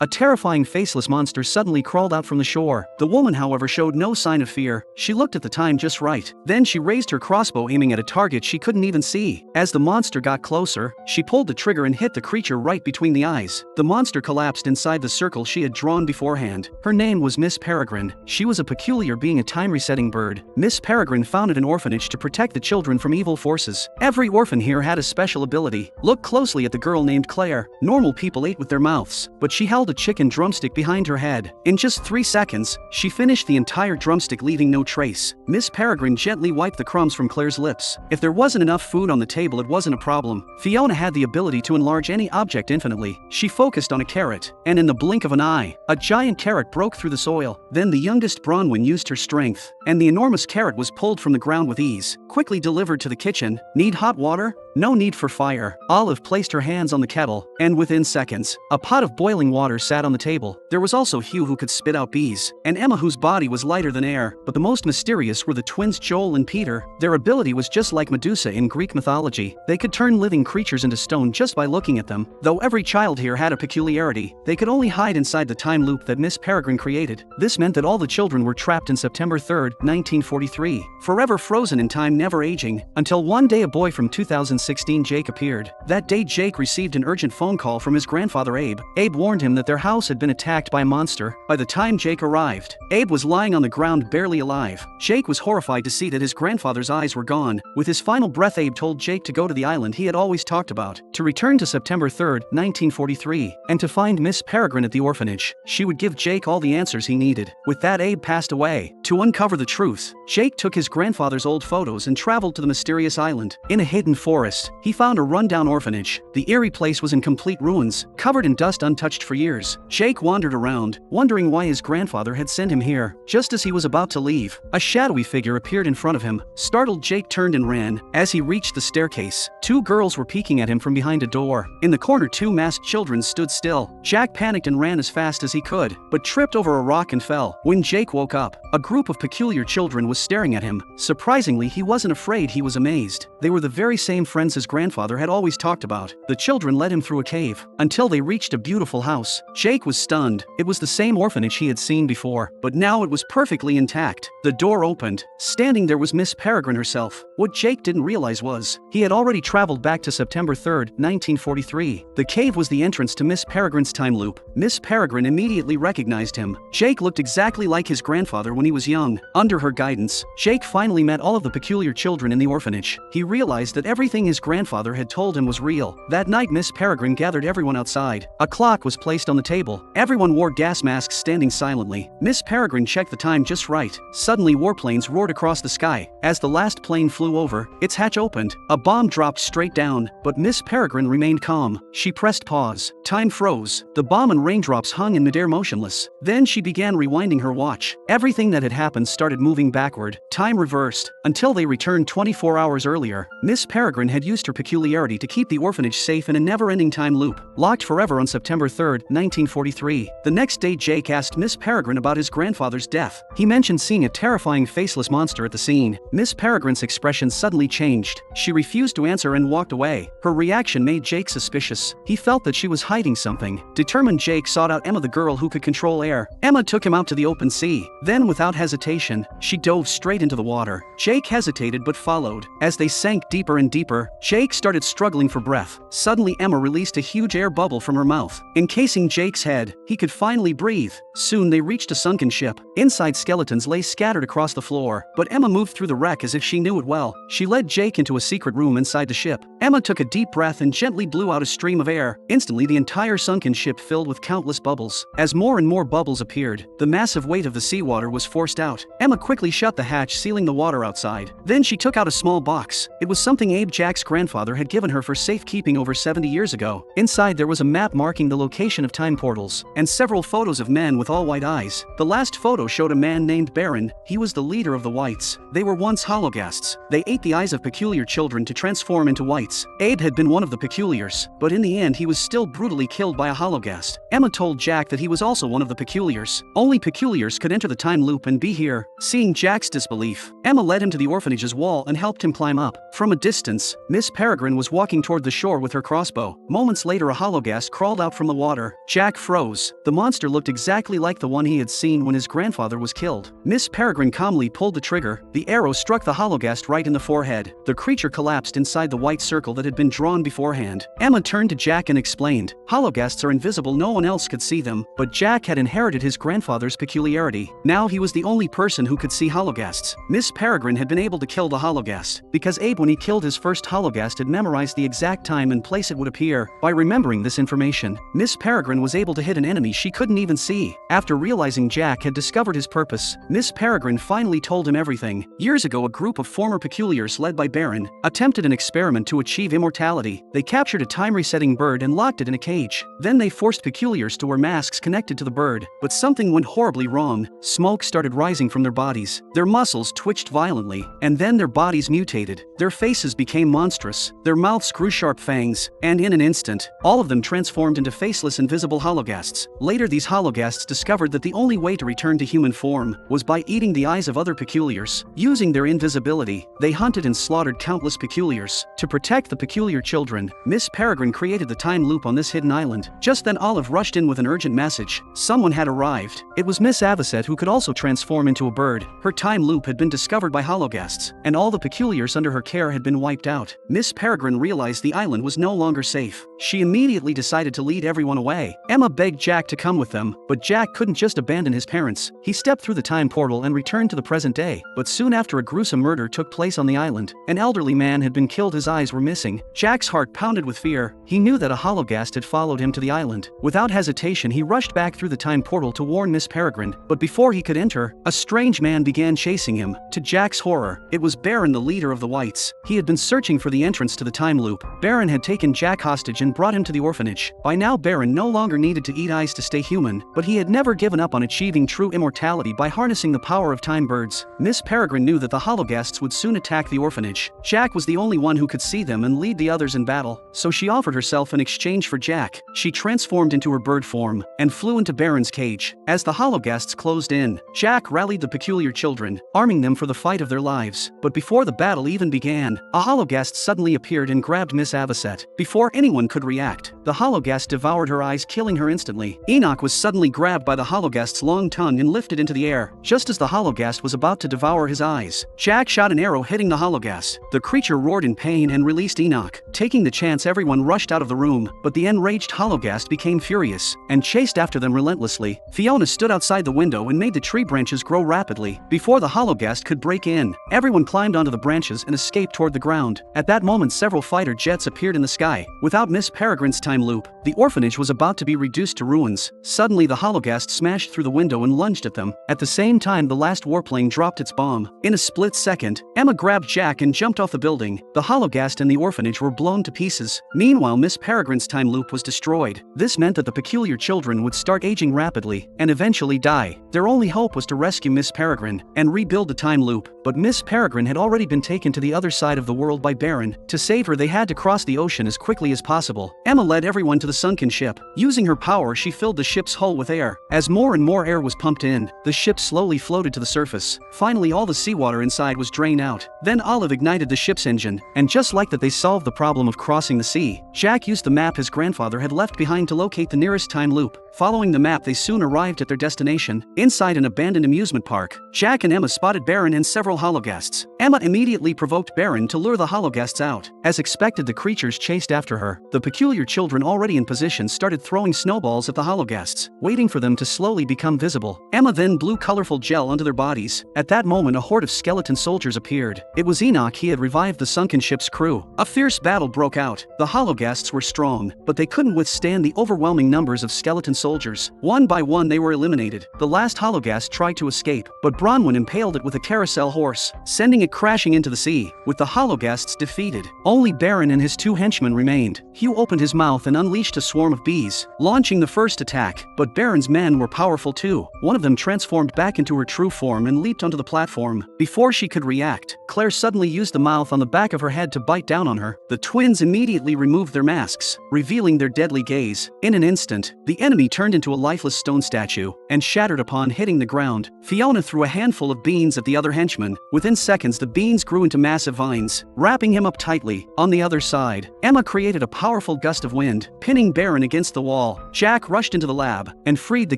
A terrifying faceless monster suddenly crawled out from the shore. The woman, however, showed no sign of fear. She looked at the time just right. Then she raised her crossbow, aiming at a target she couldn't even see. As the monster got closer, she pulled the trigger and hit the creature right between the eyes. The monster collapsed inside the circle she had drawn beforehand. Her name was Miss Peregrine. She was a peculiar being, a time-resetting bird. Miss Peregrine founded an orphanage to protect the children from evil forces. Every orphan here had a special ability. Look closely at the girl named Claire. Normal people ate with their mouths, but she held a chicken drumstick behind her head. In just 3 seconds, she finished the entire drumstick, leaving no trace. Miss Peregrine gently wiped the crumbs from Claire's lips. If there wasn't enough food on the table, it wasn't a problem. Fiona had the ability to enlarge any object infinitely. She focused on a carrot, and in the blink of an eye, a giant carrot broke through the soil. Then the youngest Bronwyn used her strength, and the enormous carrot was pulled from the ground with ease. Quickly delivered to the kitchen. Need hot water? No need for fire. Olive placed her hands on the kettle, and within seconds, a pot of boiling water sat on the table. There was also Hugh, who could spit out bees, and Emma, whose body was lighter than air. But the most mysterious were the twins Joel and Peter. Their ability was just like Medusa in Greek mythology. They could turn living creatures into stone just by looking at them. Though every child here had a peculiarity, they could only hide inside the time loop that Miss Peregrine created. This meant that all the children were trapped in September 3rd, 1943, forever frozen in time, never aging, until one day a boy from 2016, Jake, appeared. That day Jake received an urgent phone call from his grandfather Abe. Abe warned him that their house had been attacked by a monster. By the time Jake arrived, Abe was lying on the ground, barely alive. Jake was horrified to see that his grandfather's eyes were gone. With his final breath, Abe told Jake to go to the island he had always talked about, to return to September 3rd, 1943, and to find Miss Peregrine at the orphanage. She would give Jake all the answers he needed. With that, Abe passed away. To uncover the truth, Jake took his grandfather's old photos and traveled to the mysterious island. In a hidden forest, he found a rundown orphanage. The eerie place was in complete ruins, covered in dust, untouched for years. Jake wandered around, wondering why his grandfather had sent him here. Just as he was about to leave, a shadowy figure appeared in front of him. Startled, Jake turned and ran. As he reached the staircase, 2 girls were peeking at him from behind a door. In the corner, 2 masked children stood still. Jack panicked and ran as fast as he could, but tripped over a rock and fell. When Jake woke up, a group of peculiar children was staring at him. Surprisingly, he wasn't afraid, he was amazed. They were the very same friends his grandfather had always talked about. The children led him through a cave, until they reached a beautiful house. Jake was stunned. It was the same orphanage he had seen before, but now it was perfectly intact. The door opened. Standing there was Miss Peregrine herself. What Jake didn't realize was, he had already traveled back to September 3rd, 1943. The cave was the entrance to Miss Peregrine's time loop. Miss Peregrine immediately recognized him. Jake looked exactly like his grandfather when he was young. Under her guidance, Jake finally met all of the peculiar children in the orphanage. He realized that everything his grandfather had told him was real. That night, Miss Peregrine gathered everyone outside. A clock was placed on the table. Everyone wore gas masks, standing silently. Miss Peregrine checked the time just right. Suddenly, warplanes roared across the sky. As the last plane flew over, its hatch opened. A bomb dropped straight down, but Miss Peregrine remained calm. She pressed pause. Time froze. The bomb and raindrops hung in midair, motionless. Then she began rewinding her watch. Everything that had happened started moving backward. Time reversed, until they returned 24 hours earlier. Miss Peregrine had used her peculiarity to keep the orphanage safe in a never-ending time loop, locked forever on September 3rd, 1943. The next day, Jake asked Miss Peregrine about his grandfather's death. He mentioned seeing a terrifying faceless monster at the scene. Miss Peregrine's expression suddenly changed. She refused to answer and walked away. Her reaction made Jake suspicious. He felt that she was hiding something. Determined, Jake sought out Emma, the girl who could control air. Emma took him out to the open sea. Then, without hesitation, she dove straight into the water. Jake hesitated but followed. As they sank deeper and deeper, Jake started struggling for breath. Suddenly, Emma released a huge air bubble from her mouth, encasing Jake's head. He could finally breathe. Soon they reached a sunken ship. Inside, skeletons lay scattered across the floor, but Emma moved through the wreck as if she knew it well. She led Jake into a secret room inside the ship. Emma took a deep breath and gently blew out a stream of air. Instantly, the entire sunken ship filled with countless bubbles. As more and more bubbles appeared, the massive weight of the seawater was forced out. Emma quickly shut the hatch, sealing the water outside. Then she took out a small box. It was something Abe, Jack's grandfather, had given her for safekeeping over 70 years ago. Inside, there was a map marking the location of time portals, and several photos of men with all white eyes. The last photo showed a man named Baron. He was the leader of the Whites. They were once hologasts. They ate the eyes of peculiar children to transform into whites. Abe had been one of the peculiars, but in the end he was still brutally killed by a hologast. Emma told Jack that he was also one of the peculiars. Only peculiars could enter the time loop loop and be here. Seeing Jack's disbelief, Emma led him to the orphanage's wall and helped him climb up. From a distance, Miss Peregrine was walking toward the shore with her crossbow. Moments later, a hologhast crawled out from the water. Jack froze. The monster looked exactly like the one he had seen when his grandfather was killed. Miss Peregrine calmly pulled the trigger. The arrow struck the hologhast right in the forehead. The creature collapsed inside the white circle that had been drawn beforehand. Emma turned to Jack and explained, "Hologhasts are invisible, no one else could see them." But Jack had inherited his grandfather's peculiarity. Now he was the only person who could see hologhasts. Miss Peregrine had been able to kill the hologhast because Abe, when he killed his first hologhast, had memorized the exact time and place it would appear. By remembering this information, Miss Peregrine was able to hit an enemy she couldn't even see. After realizing Jack had discovered his purpose, Miss Peregrine finally told him everything. Years ago, a group of former peculiars led by Baron attempted an experiment to achieve immortality. They captured a time-resetting bird and locked it in a cage. Then they forced peculiars to wear masks connected to the bird. But something went horribly wrong. Smoke started rising from their bodies. Their muscles twitched violently, and then their bodies mutated. Their faces became monstrous. Their mouths grew sharp fangs, and in an instant, all of them transformed into faceless, invisible hologhasts. Later, these hologhasts discovered that the only way to return to human form was by eating the eyes of other peculiars. Using their invisibility, they hunted and slaughtered countless peculiars. To protect the peculiar children, Miss Peregrine created the time loop on this hidden island. Just then, Olive rushed in with an urgent message. Someone had arrived. It was Miss Avocet, who could also transform into a bird. Her time loop had been discovered by hologhasts, and all the peculiars under her care had been wiped out. Miss Peregrine realized the island was no longer safe. She immediately decided to lead everyone away. Emma begged Jack to come with them, but Jack couldn't just abandon his parents. He stepped through the time portal and returned to the present day. But soon after, a gruesome murder took place on the island. An elderly man had been killed, his eyes were missing. Jack's heart pounded with fear. He knew that a hologhast had followed him to the island. Without hesitation, he rushed back through the time portal to warn Miss Peregrine. But before he could enter, a strange man began chasing him. To Jack's horror, it was Baron, the leader of the Whites. He had been searching for the entrance to the time loop. Baron had taken Jack hostage and brought him to the orphanage. By now, Baron no longer needed to eat eyes to stay human, but he had never given up on achieving true immortality by harnessing the power of time birds. Miss Peregrine knew that the hologhasts would soon attack the orphanage. Jack was the only one who could see them and lead the others in battle, so she offered herself in exchange for Jack. She transformed into her bird form and flew into Baron's cage. As the hologhasts closed in, Jack rallied the peculiar children, arming them for the fight of their lives. But before the battle even began, a hologhast suddenly appeared and grabbed Miss Avocet. Before anyone could react, the hologhast devoured her eyes, killing her instantly. Enoch was suddenly grabbed by the hologhast's long tongue and lifted into the air. Just as the hologhast was about to devour his eyes, Jack shot an arrow, hitting the hologhast. The creature roared in pain and released Enoch. Taking the chance, everyone rushed out of the room, but the enraged hologhast became furious and chased after them relentlessly. Fiona stood outside the window and made the tree branches grow rapidly. Before the hologhast could break in, everyone climbed onto the branches and escaped toward the ground. At that moment, several fighter jets appeared in the sky. Without Miss Peregrine's time loop, the orphanage was about to be reduced to ruins. Suddenly, the hologhast smashed through the window and lunged at them. At the same time, the last warplane dropped its bomb. In a split second, Emma grabbed Jack and jumped off the building. The hologhast and the orphanage were blown to pieces. Meanwhile, Miss Peregrine's time loop was destroyed. This meant that the peculiar children would start aging rapidly and eventually die. Their only hope was to rescue Miss Peregrine and rebuild the time loop, but Miss Peregrine had already been taken to the other side of the world by Baron. To save her, they had to cross the ocean as quickly as possible. Emma led everyone to the sunken ship. Using her power, she filled the ship's hull with air. As more and more air was pumped in, the ship slowly floated to the surface. Finally, all the seawater inside was drained out. Then Olive ignited the ship's engine, and just like that, they solved the problem of crossing the sea. Jack used the map his grandfather had left behind to locate the nearest time loop. Following the map, they soon arrived at their destination. Inside an abandoned amusement park, Jack and Emma spotted Baron and several hologhasts. Emma immediately provoked Baron to lure the hologhasts out. As expected, the creatures chased after her. The peculiar children, already in position, started throwing snowballs at the hologhasts, waiting for them to slowly become visible. Emma then blew colorful gel onto their bodies. At that moment, a horde of skeleton soldiers appeared. It was Enoch. He had revived the sunken ship's crew. A fierce battle broke out. The hologhasts were strong, but they couldn't withstand the overwhelming numbers of skeleton soldiers. One by one, they were eliminated. The last hologhast tried to escape, but Bronwyn impaled it with a carousel horse, sending it crashing into the sea. With the hologhasts defeated, only Baron and his two henchmen remained. He Caillou opened his mouth and unleashed a swarm of bees, launching the first attack. But Baron's men were powerful too. One of them transformed back into her true form and leaped onto the platform. Before she could react, Claire suddenly used the mouth on the back of her head to bite down on her. The twins immediately removed their masks, revealing their deadly gaze. In an instant, the enemy turned into a lifeless stone statue and shattered upon hitting the ground. Fiona threw a handful of beans at the other henchman. Within seconds, the beans grew into massive vines, wrapping him up tightly. On the other side, Emma created a powerful gust of wind, pinning Baron against the wall. Jack rushed into the lab and freed the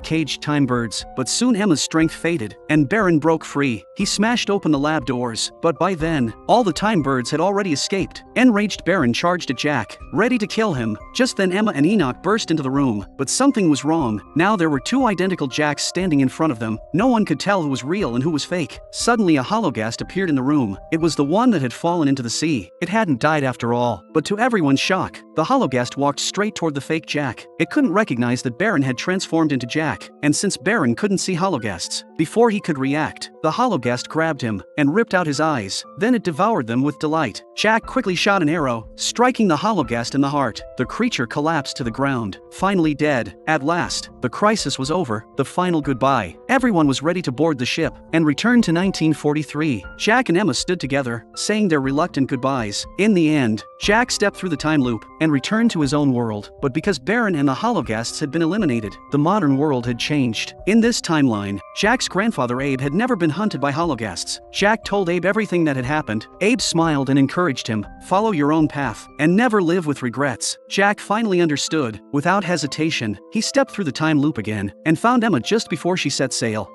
caged time birds, but soon Emma's strength faded, and Baron broke free. He smashed open the lab doors, but by then, all the time birds had already escaped. Enraged Baron charged at Jack, ready to kill him. Just then Emma and Enoch burst into the room, but something was wrong. Now there were two identical Jacks standing in front of them. No one could tell who was real and who was fake. Suddenly a hologhast appeared in the room. It was the one that had fallen into the sea. It hadn't died after all. But to everyone's shock, the hologhast walked straight toward the fake Jack. It couldn't recognize that Baron had transformed into Jack, and since Baron couldn't see hologhasts, before he could react, the hologhast grabbed him and ripped out his eyes. Then it devoured them with delight. Jack quickly shot an arrow, striking the hologhast in the heart. The creature collapsed to the ground, finally dead. At last, the crisis was over, the final goodbye. Everyone was ready to board the ship and return to 1943. Jack and Emma stood together, saying their reluctant goodbyes. In the end, Jack stepped through the time loop and returned to his own world. But because Baron and the hologhasts had been eliminated, the modern world had changed. In this timeline, Jack's grandfather Abe had never been hunted by hologhasts. Jack told Abe everything that had happened. Abe smiled and encouraged him, "Follow your own path and never live with regrets." Jack finally understood. Without hesitation, he stepped through the time loop again and found Emma just before she set sail.